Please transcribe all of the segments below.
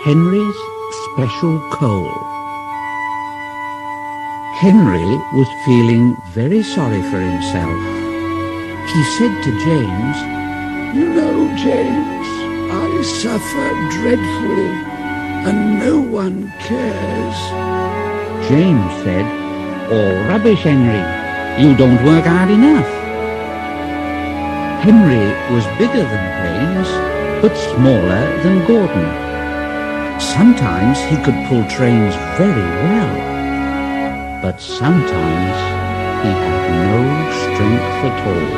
Henry's special coal. Henry was feeling very sorry for himself. He said to James, "You know, James, I suffer dreadfully, and no one cares." James said, "All rubbish, Henry. You don't work hard enough." Henry was bigger than James, but smaller than Gordon. Sometimes he could pull trains very well, but sometimes he had no strength at all.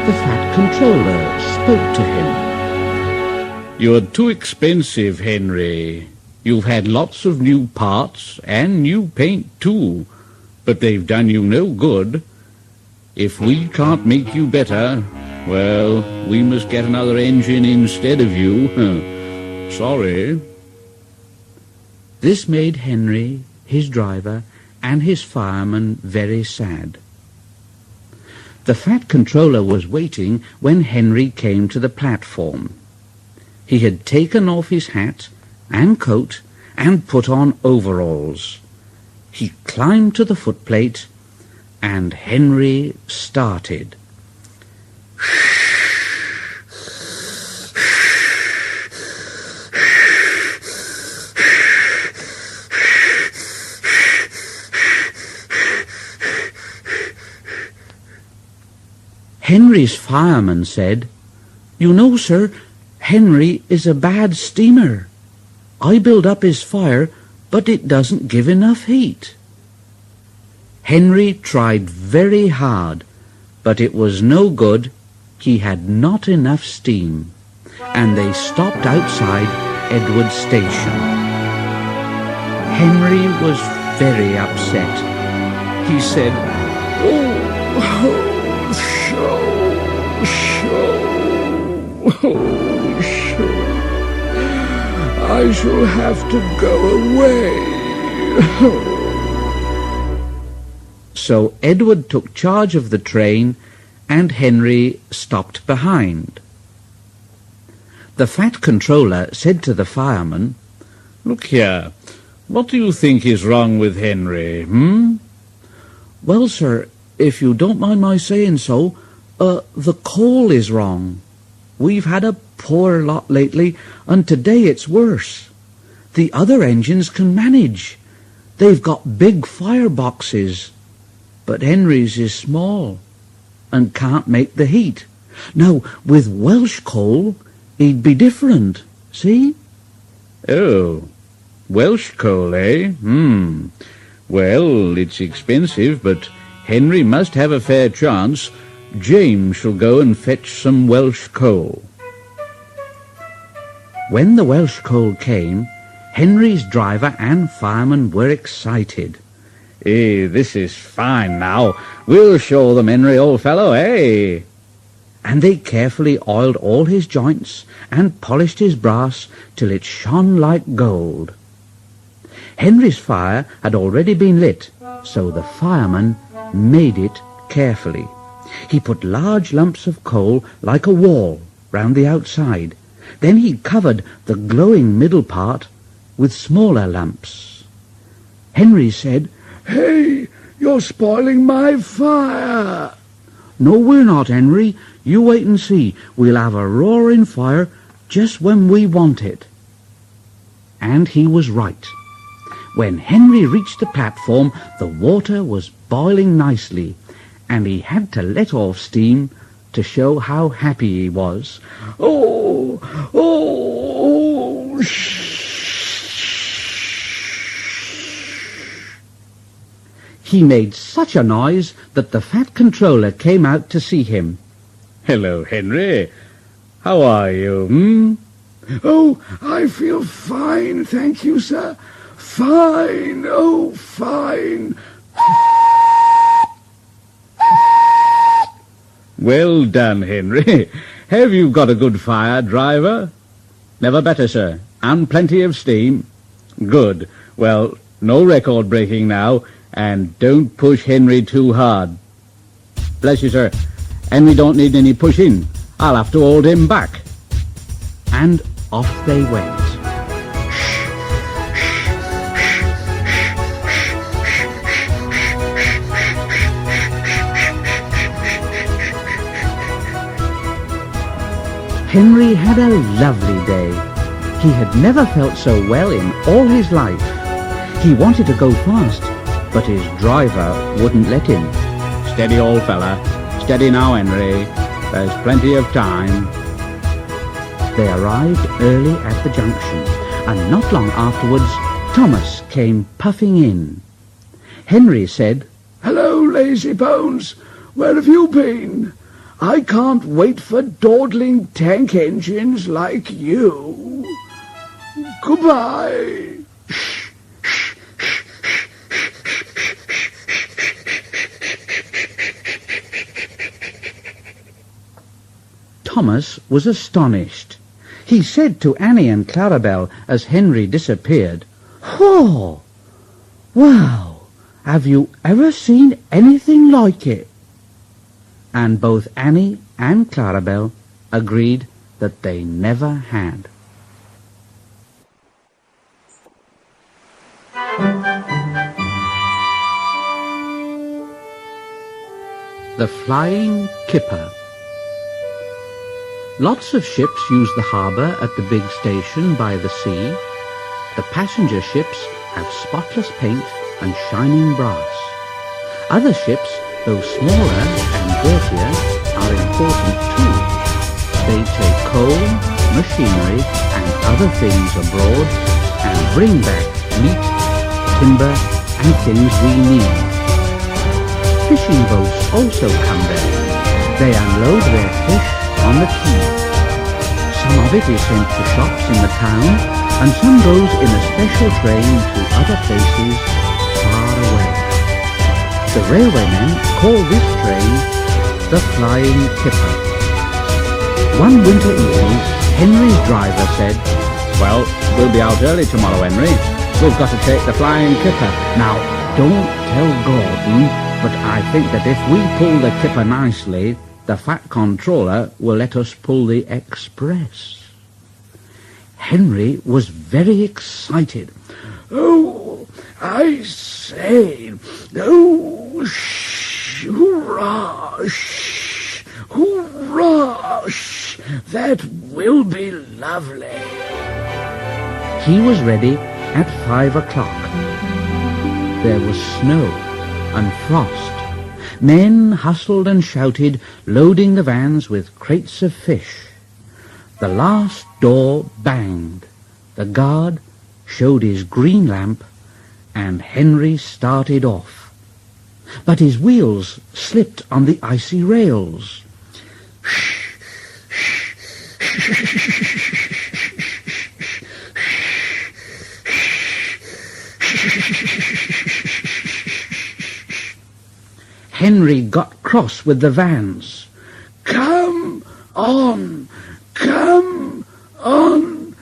The Fat Controller spoke to him. "You're too expensive, Henry. You've had lots of new parts and new paint too, but they've done you no good. If we can't make you better, well, we must get another engine instead of you. Sorry." This made Henry, his driver, and his fireman very sad. The Fat Controller was waiting when Henry came to the platform. He had taken off his hat and coat and put on overalls. He climbed to the footplate, and Henry started. Henry's fireman said, "You know, sir, Henry is a bad steamer. I build up his fire, but it doesn't give enough heat." Henry tried very hard, but it was no good. He had not enough steam, and they stopped outside Edward Station. Henry was very upset. He said, Oh, I shall have to go away. So Edward took charge of the train, and Henry stopped behind. The Fat Controller said to the fireman, "Look here, what do you think is wrong with Henry, "Well, sir, if you don't mind my saying so, the coal is wrong. We've had a poor lot lately, and today it's worse. The other engines can manage. They've got big fireboxes, but Henry's is small and can't make the heat. Now, with Welsh coal, he'd be different, see?" "Oh, Welsh coal, eh? Well, it's expensive, but Henry must have a fair chance. James shall go and fetch some Welsh coal." When the Welsh coal came, Henry's driver and fireman were excited. This is fine now. We'll show them, Henry, old fellow, eh?" And they carefully oiled all his joints and polished his brass till it shone like gold. Henry's fire had already been lit, so the fireman made it carefully. He put large lumps of coal like a wall round the outside. Then he covered the glowing middle part with smaller lumps. Henry said, "Hey, you're spoiling my fire." "No, we're not, Henry. You wait and see. We'll have a roaring fire just when we want it." And he was right. When Henry reached the platform, the water was boiling nicely, and he had to let off steam to show how happy he was. Oh, He made such a noise that the Fat Controller came out to see him. "Hello, Henry. How are you, Oh, I feel fine, thank you, sir. Fine, oh, fine. "Well done, Henry. Have you got a good fire, driver?" "Never better, sir, and plenty of steam." "Good. Well, no record breaking now, and don't push Henry too hard." "Bless you, sir. Henry don't need any pushing. I'll have to hold him back." And off they went. Henry had a lovely day. He had never felt so well in all his life. He wanted to go fast, but his driver wouldn't let him. Steady, old fella. Steady now, Henry. There's plenty of time. They arrived early at the junction, and not long afterwards Thomas came puffing in. Henry said, Hello, lazy bones. Where have you been? I can't wait for dawdling tank engines like you. Goodbye. Thomas was astonished. He said to Annie and Clarabel as Henry disappeared, "Oh, wow, have you ever seen anything like it?" And both Annie and Clarabel agreed that they never had. The Flying Kipper. Lots of ships use the harbour at the big station by the sea. The passenger ships have spotless paint and shining brass. Other ships, though smaller and dirtier, are important too. They take coal, machinery and other things abroad and bring back meat, timber and things we need. Fishing boats also come there. They unload their fish on the quay. Some of it is sent to shops in the town, and some goes in a special train to other places far away. The railwaymen call this train the Flying Kipper. One winter evening, Henry's driver said, Well, we'll be out early tomorrow, Henry. We've got to take the Flying Kipper. "Now, don't tell Gordon, but I think that if we pull the Kipper nicely, the fat controller will let us pull the express." Henry was very excited. Oh, I say. Oh, shh, hurrah, shh, hurrah, shh. That will be lovely. He was ready at 5 o'clock. There was snow and frost. Men hustled and shouted, loading the vans with crates of fish. The last door banged. The guard showed his green lamp, and Henry started off. But his wheels slipped on the icy rails. Henry got cross with the vans. Come on, come on.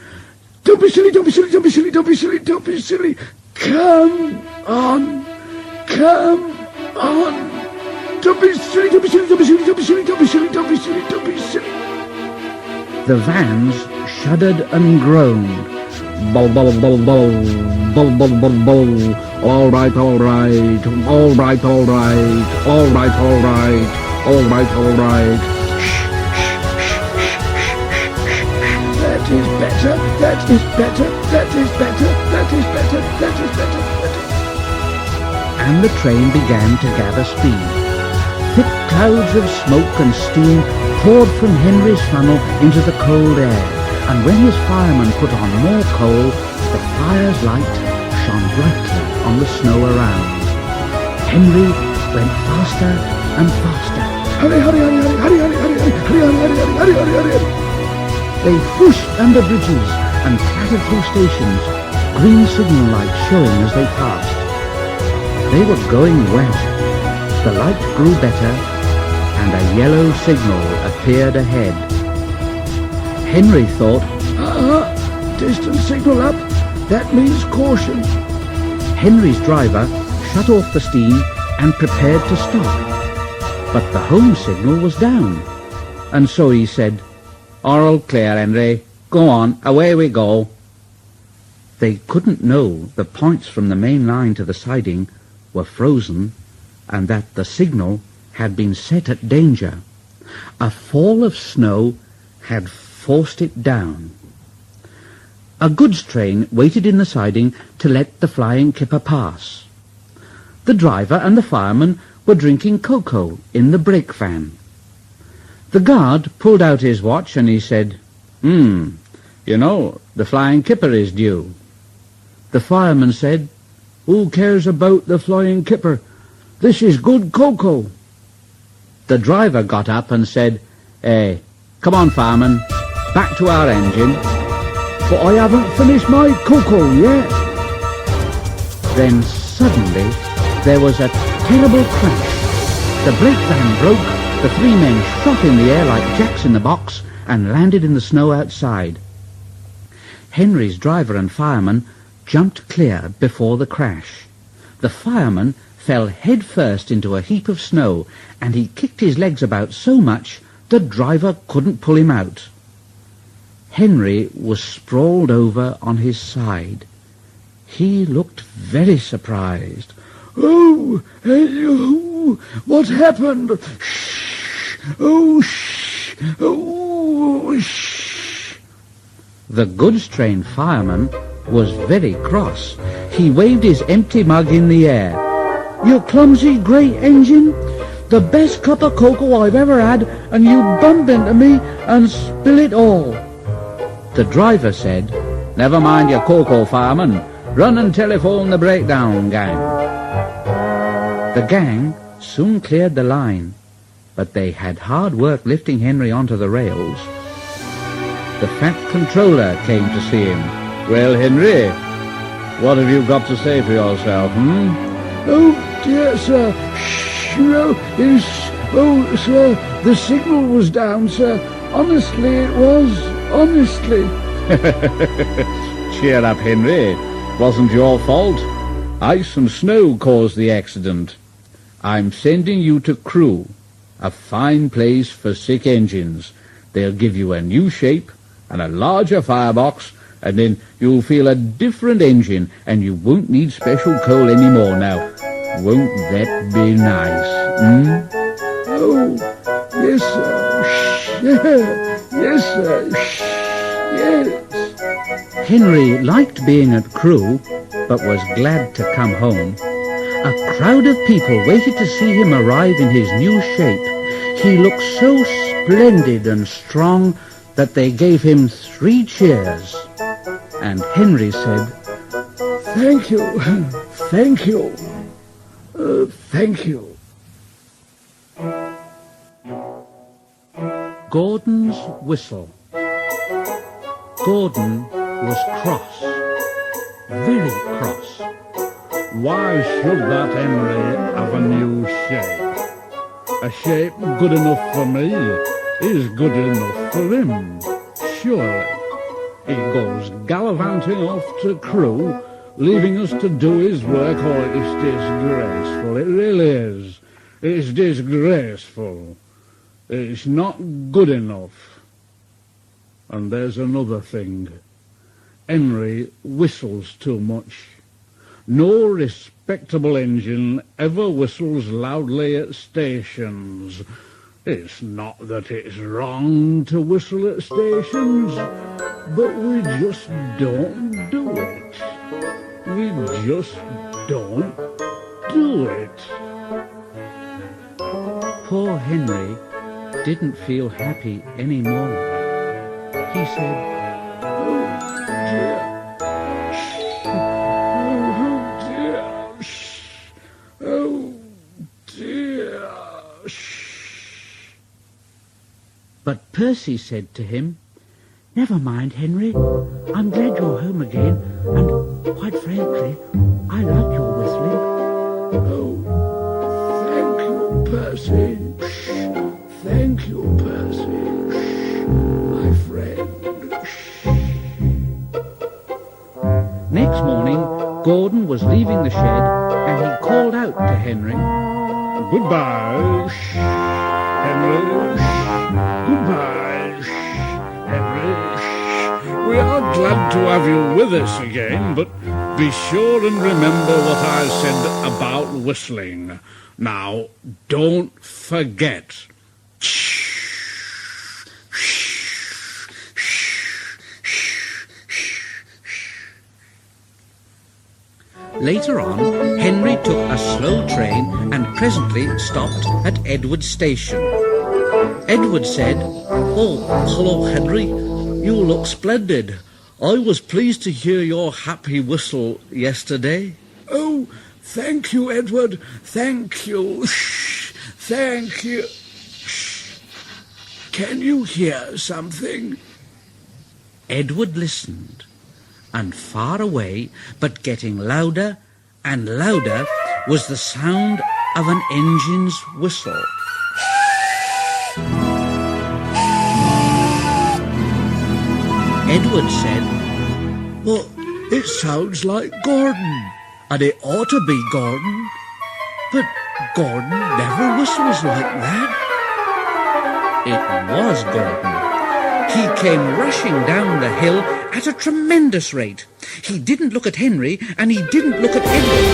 Don't be silly, don't be silly, don't be silly, don't be silly, don't be silly. Come on, come on. Don't be silly, don't be silly, don't be silly, don't be silly, don't be silly, don't be silly, don't be silly. The vans shuddered and groaned. Bull, bull, bull, bull, bull, bull, bull, bull. All right, all right, all right, all right, all right, all right, all right, all right. That is better, that is better, that is better, that is better, that is better, that is better. And the train began to gather speed. Thick clouds of smoke and steam poured from Henry's funnel into the cold air, and when his fireman put on more coal, the fire's light shone brightly on the snow around. Henry went faster and faster. Hurry, hurry, hurry, hurry, hurry, hurry, hurry, hurry, hurry, hurry, hurry, hurry, hurry. They whooshed under bridges and clattered through stations, green signal lights showing as they passed. They were going well. The light grew better, and a yellow signal appeared ahead. Henry thought, Distance signal up. That means caution. Henry's driver shut off the steam and prepared to stop. But the home signal was down, and so he said, All clear, Henry. Go on, away we go. They couldn't know the points from the main line to the siding were frozen and that the signal had been set at danger. A fall of snow had forced it down. A goods train waited in the siding to let the flying kipper pass. The driver and the fireman were drinking cocoa in the brake van. The guard pulled out his watch and he said, you know, the flying kipper is due. The fireman said, Who cares about the flying kipper? This is good cocoa. The driver got up and said, Hey, come on, fireman, back to our engine. But I haven't finished my cocoa yet. Then suddenly there was a terrible crash. The brake van broke, the three men shot in the air like jacks in the box and landed in the snow outside. Henry's driver and fireman jumped clear before the crash. The fireman fell head first into a heap of snow, and he kicked his legs about so much the driver couldn't pull him out. Henry was sprawled over on his side. He looked very surprised. Oh, hello, what happened? Shh, oh, shh, oh, shh. The goods train fireman was very cross. He waved his empty mug in the air. You clumsy great engine! The best cup of cocoa I've ever had, and you bump into me and spill it all. The driver said, Never mind your cocoa, fireman. Run and telephone the breakdown gang. The gang soon cleared the line, but they had hard work lifting Henry onto the rails. The fat controller came to see him. Well, Henry, what have you got to say for yourself, Oh, dear, sir. Oh, sir, the signal was down, sir. Honestly, it was. Honestly. Cheer up, Henry. Wasn't your fault. Ice and snow caused the accident. I'm sending you to Crewe, a fine place for sick engines. They'll give you a new shape and a larger firebox, and then you'll feel a different engine, and you won't need special coal anymore now. Won't that be nice, Oh, yes, sir. Yes, sir. Yes. Henry liked being at Crewe, but was glad to come home. A crowd of people waited to see him arrive in his new shape. He looked so splendid and strong that they gave him 3 cheers. And Henry said, Thank you. Thank you. Thank you. Gordon's Whistle. Gordon was cross, very cross. Why should that Henry have a new shape? A shape good enough for me is good enough for him, surely. He goes gallivanting off to Crewe, leaving us to do his work. Oh, it's disgraceful, it really is. It's disgraceful. It's not good enough. And there's another thing. Henry whistles too much. No respectable engine ever whistles loudly at stations. It's not that it's wrong to whistle at stations, but we just don't do it. We just don't do it. Poor Henry didn't feel happy anymore. He said, But Percy said to him, Never mind, Henry. I'm glad you're home again, and quite frankly, I like your whistling. Oh, thank you, Percy. Thank you, Percy. My friend. Next morning, Gordon was leaving the shed, and he called out to Henry. Goodbye, Henry. Goodbye, Henry. glad to have you with us again, but be sure and remember what I said about whistling. Now, don't forget. Later on, Henry took a slow train and presently stopped at Edward Station. Edward said, "Oh, hello, Henry. You look splendid. I was pleased to hear your happy whistle yesterday." Oh, thank you, Edward. Thank you. Thank you. Can you hear something? Edward listened, and far away, but getting louder and louder, was the sound of an engine's whistle. Edward said, Well, it sounds like Gordon, and it ought to be Gordon. But Gordon never whistles like that. it was Gordon. He came rushing down the hill at a tremendous rate. He didn't look at Henry, and he didn't look at Edward.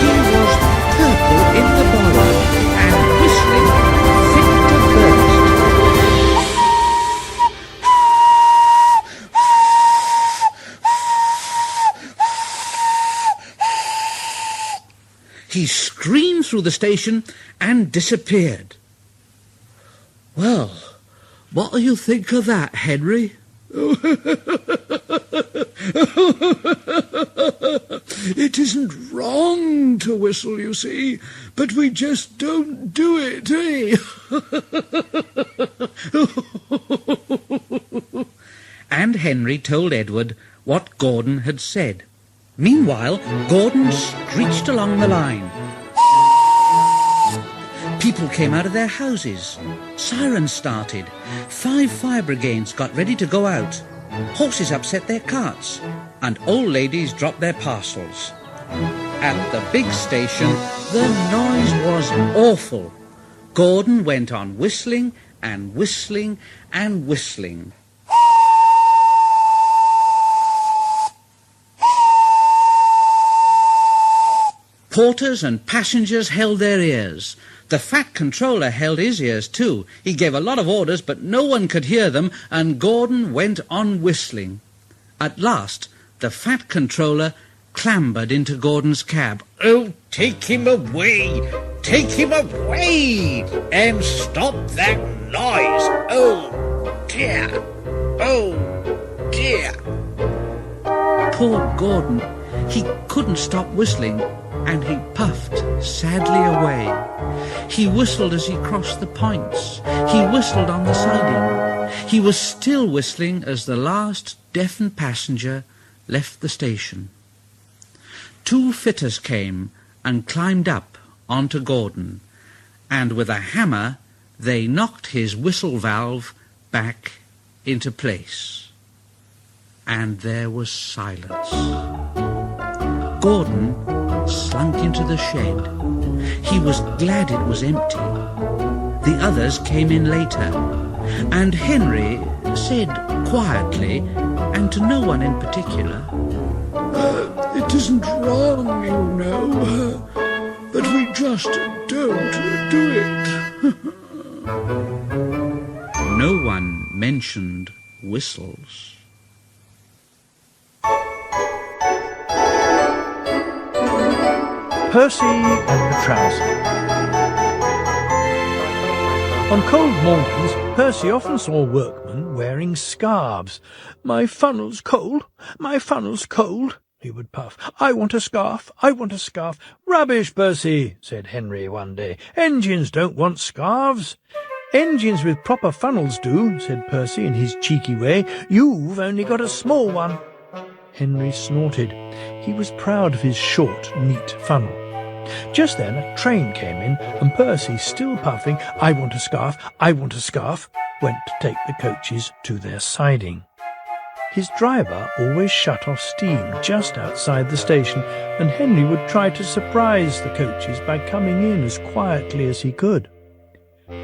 He was purple in the bottom and whistling fit to burst. He screamed through the station and disappeared. Well, what do you think of that, Henry? It isn't wrong to whistle, you see, but we just don't do it, eh? And Henry told Edward what Gordon had said. Meanwhile, Gordon screeched along the line. People came out of their houses. Sirens started. 5 fire brigades got ready to go out. Horses upset their carts, and old ladies dropped their parcels. At the big station, the noise was awful. Gordon went on whistling and whistling and whistling. Porters and passengers held their ears. The fat controller held his ears too. He gave a lot of orders, but no one could hear them, and Gordon went on whistling. At last, the fat controller clambered into Gordon's cab. Oh, take him away! Take him away! And stop that noise! Oh, dear! Oh, dear! Poor Gordon. He couldn't stop whistling, and he puffed sadly away. He whistled as he crossed the points. He whistled on the siding. He was still whistling as the last deafened passenger left the station. 2 fitters came and climbed up onto Gordon, and with a hammer they knocked his whistle valve back into place. And there was silence. Gordon slunk into the shed. He was glad it was empty. The others came in later, and Henry said quietly, and to no one in particular, It isn't wrong, you know, but we just don't do it. no one mentioned whistles. Percy and the Trouser. On cold mornings, Percy often saw workmen wearing scarves. "My funnel's cold, my funnel's cold," he would puff. "I want a scarf, I want a scarf." "Rubbish, Percy," said Henry one day. "Engines don't want scarves." "Engines with proper funnels do," said Percy in his cheeky way. "You've only got a small one." Henry snorted. He was proud of his short, neat funnel. Just then a train came in, and Percy, still puffing, "I want a scarf, I want a scarf," went to take the coaches to their siding. His driver always shut off steam just outside the station, and Henry would try to surprise the coaches by coming in as quietly as he could.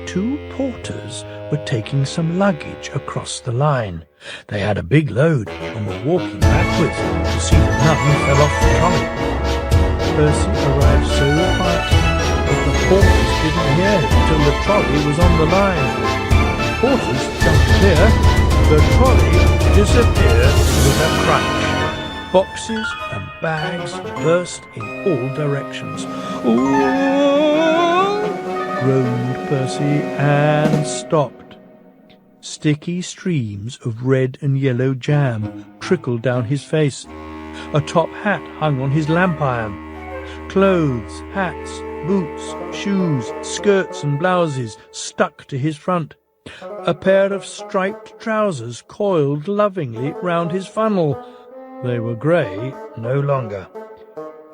2 porters were taking some luggage across the line. They had a big load and were walking backwards to see that none fell off the trolley. Percy arrived so quietly that the porters didn't hear him till the trolley was on the line. Porters jumped clear. The trolley disappeared with a crunch. Boxes and bags burst in all directions. "Ooh!" groaned Percy and stopped. Sticky streams of red and yellow jam trickled down his face. A top hat hung on his lamp iron. Clothes, hats, boots, shoes, skirts and blouses stuck to his front. A pair of striped trousers coiled lovingly round his funnel. They were grey no longer.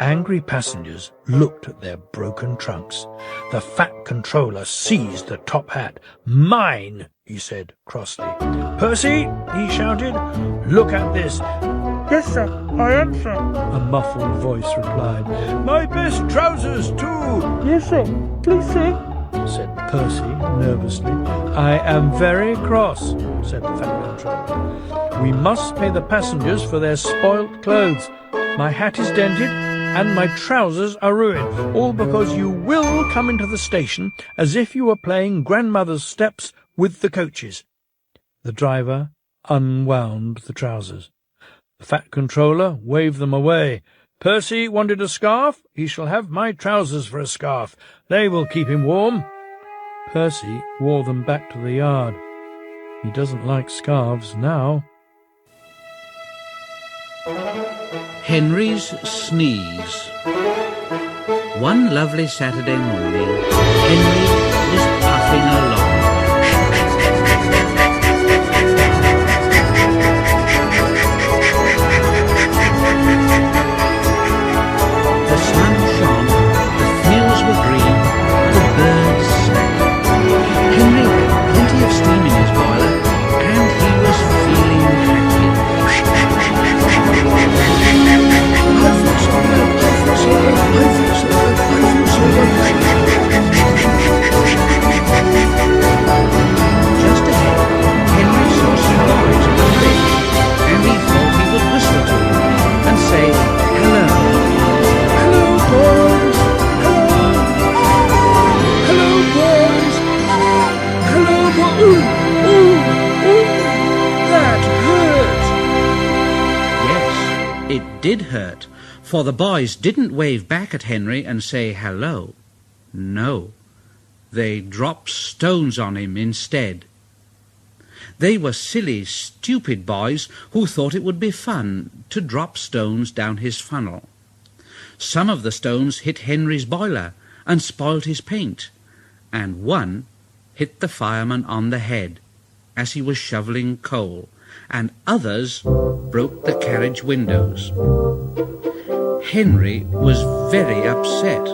Angry passengers looked at their broken trunks. The fat controller seized the top hat. "Mine," he said crossly. "Percy," he shouted, "look at this." "Yes, sir, I am, sir," a muffled voice replied. "My best trousers, too." "Yes, sir, please, sir," said Percy nervously. "I am very cross," said the fat controller. "We must pay the passengers for their spoilt clothes. My hat is dented, and my trousers are ruined, all because you will come into the station as if you were playing grandmother's steps with the coaches." The driver unwound the trousers. The fat controller waved them away. "Percy wanted a scarf? He shall have my trousers for a scarf. They will keep him warm." Percy wore them back to the yard. He doesn't like scarves now. Henry's Sneeze. One lovely Saturday morning, Henry was puffing along. The sun shone, the fields were green, the birds sang. Henry had plenty of steam in his boiler, and he was feeling happy. Just ahead, Henry saw some boys at the bridge, and he thought he would whistle to them and say, "Hello." Hello, boys. Hello. Hello, boys. Hello, boys. Ooh, that hurt. Yes, it did hurt, for the boys didn't wave back at Henry and say hello. No, they dropped stones on him instead. They were silly, stupid boys who thought it would be fun to drop stones down his funnel. Some of the stones hit Henry's boiler and spoiled his paint, and one hit the fireman on the head as he was shoveling coal, and others broke the carriage windows. Henry was very upset.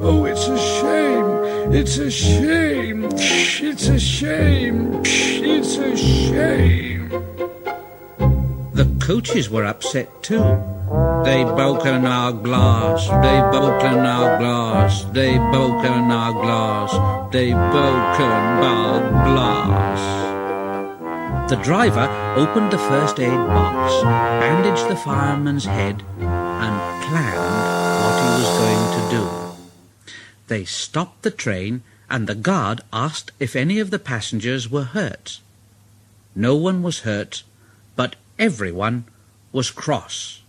Oh, it's a shame. It's a shame. It's a shame. It's a shame. The coaches were upset too. "They've broken our glass, they've broken our glass, they've broken our glass, they've broken our glass." The driver opened the first aid box, bandaged the fireman's head, and planned what he was going to do. They stopped the train, and the guard asked if any of the passengers were hurt. No one was hurt, but everyone was cross.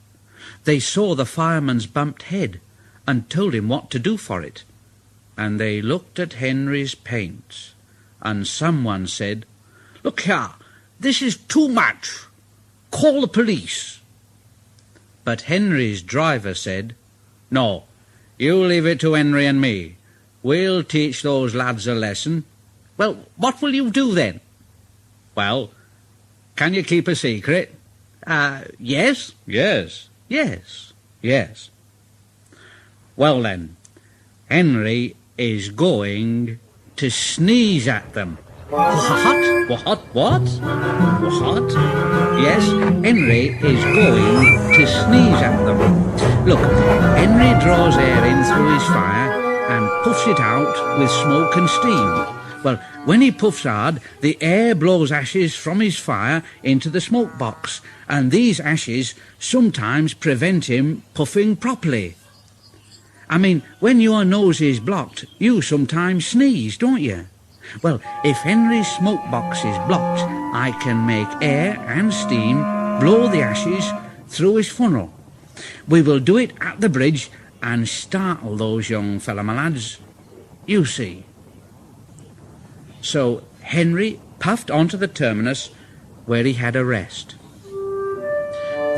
They saw the fireman's bumped head and told him what to do for it. And they looked at Henry's paint, and someone said, "Look here, this is too much. Call the police." But Henry's driver said, "No, you leave it to Henry and me. We'll teach those lads a lesson." "Well, what will you do then?" "Well, can you keep a secret?" Yes." "Yes, yes, yes." "Well then, Henry is going to sneeze at them." What? What? What? What? Yes, Henry is going to sneeze at them. Look, Henry draws air in through his fire and puffs it out with smoke and steam. Well, when he puffs hard, the air blows ashes from his fire into the smoke box, and these ashes sometimes prevent him puffing properly. I mean, when your nose is blocked, you sometimes sneeze, don't you? Well, if Henry's smoke box is blocked, I can make air and steam blow the ashes through his funnel. We will do it at the bridge and startle those young fellow my lads. You see. So Henry puffed onto the terminus where he had a rest.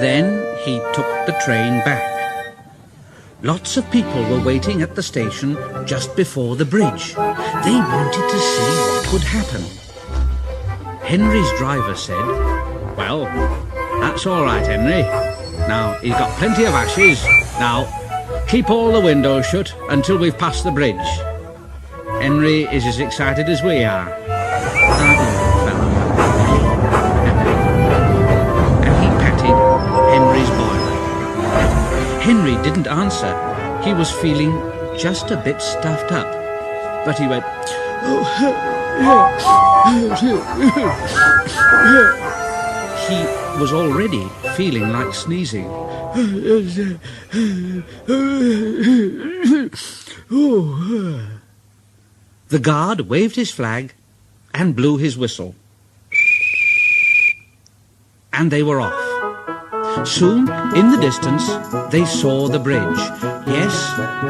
Then he took the train back. Lots of people were waiting at the station just before the bridge. They wanted to see what would happen. Henry's driver said, "Well, that's all right, Henry. Now, he's got plenty of ashes. Now, keep all the windows shut until we've passed the bridge. Henry is as excited as we are. Aren't you, fellow?" And he patted Henry's boiler. Henry didn't answer. He was feeling just a bit stuffed up. But he went, he was already feeling like sneezing. The guard waved his flag and blew his whistle. And they were off. Soon, in the distance, they saw the bridge. Yes,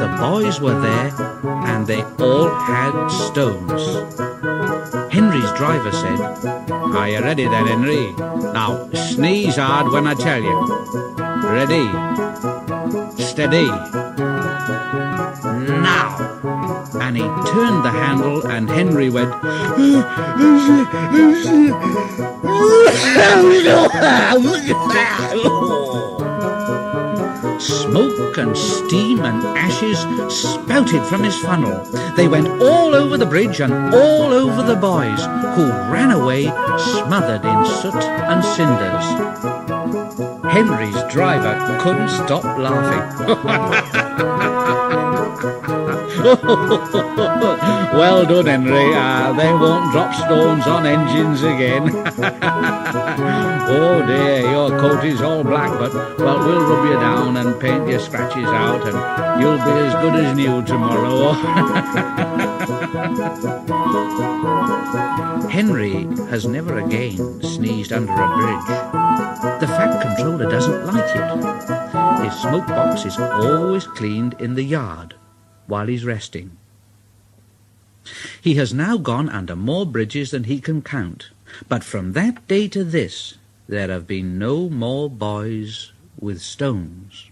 the boys were there, and they all had stones. Henry's driver said, "Are you ready then, Henry? Now, sneeze hard when I tell you. Ready? Steady. Now!" And he turned the handle, and Henry went, Smoke and steam and ashes spouted from his funnel. They went all over the bridge and all over the boys, who ran away smothered in soot and cinders. Henry's driver couldn't stop laughing. Well done, Henry. They won't drop stones on engines again. Oh dear, your coat is all black, but, well, we'll rub you down and paint your scratches out, and you'll be as good as new tomorrow. Henry has never again sneezed under a bridge. The Fat Controller doesn't like it. His smoke box is always cleaned in the yard while he's resting. He has now gone under more bridges than he can count, but from that day to this, there have been no more boys with stones.